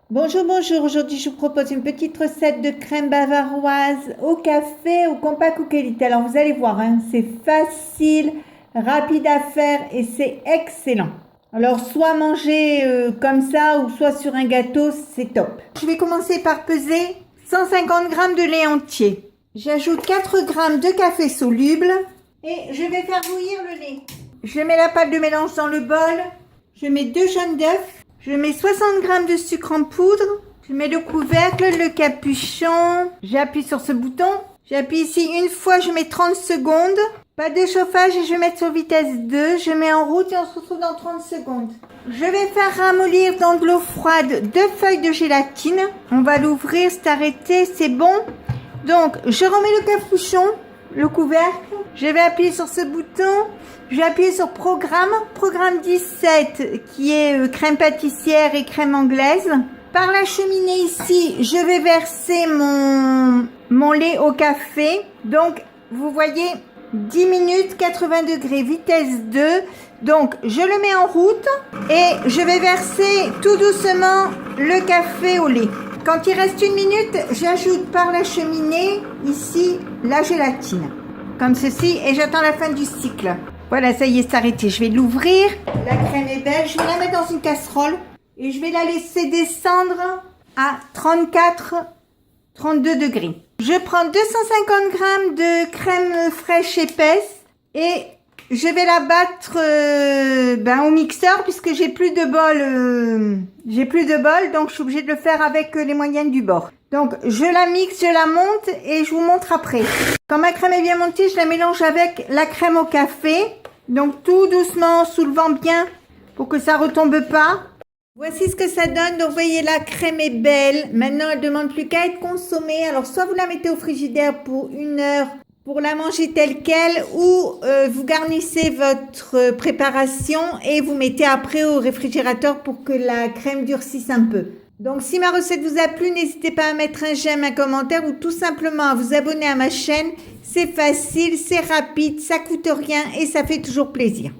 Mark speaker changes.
Speaker 1: Bonjour, bonjour. Aujourd'hui, je vous propose une petite recette de crème bavaroise au café, au compact ou qualité. Alors, vous allez voir, hein, c'est facile, rapide à faire et c'est excellent. Alors, soit manger comme ça ou soit sur un gâteau, c'est top. Je vais commencer par peser 150 g de lait entier. J'ajoute 4 g de café soluble et je vais faire bouillir le lait. Je mets la pâte de mélange dans le bol. Je mets 2 jaunes d'œufs. Je mets 60 g de sucre en poudre. Je mets le couvercle, le capuchon. J'appuie sur ce bouton. J'appuie ici une fois, je mets 30 secondes. Pas de chauffage et je vais mettre sur vitesse 2. Je mets en route et on se retrouve dans 30 secondes. Je vais faire ramollir dans de l'eau froide 2 feuilles de gélatine. On va l'ouvrir, c'est arrêté, c'est bon. Donc, je remets le capuchon, le couvercle. Je vais appuyer sur ce bouton. Je vais appuyer sur programme 17 qui est crème pâtissière et crème anglaise. Par la cheminée ici, je vais verser mon lait au café. Donc, vous voyez, 10 minutes, 80 degrés, vitesse 2. Donc, je le mets en route et je vais verser tout doucement le café au lait. Quand il reste 1 minute, j'ajoute par la cheminée ici la gélatine. Comme ceci et j'attends la fin du cycle. Voilà, ça y est, c'est arrêté. Je vais l'ouvrir. La crème est belle. Je vais la mettre dans une casserole et je vais la laisser descendre à 34-32 degrés. Je prends 250 g de crème fraîche épaisse et je vais la battre au mixeur puisque j'ai plus de bol. Donc je suis obligée de le faire avec les moyennes du bord. Donc je la mixe, je la monte et je vous montre après. Quand ma crème est bien montée, je la mélange avec la crème au café. Donc tout doucement, en soulevant bien pour que ça retombe pas. Voici ce que ça donne. Donc vous voyez, la crème est belle. Maintenant, elle demande plus qu'à être consommée. Alors soit vous la mettez au frigidaire pour 1 heure pour la manger telle quelle, ou vous garnissez votre préparation et vous mettez après au réfrigérateur pour que la crème durcisse un peu. Donc si ma recette vous a plu, n'hésitez pas à mettre un j'aime, un commentaire ou tout simplement à vous abonner à ma chaîne. C'est facile, c'est rapide, ça coûte rien et ça fait toujours plaisir.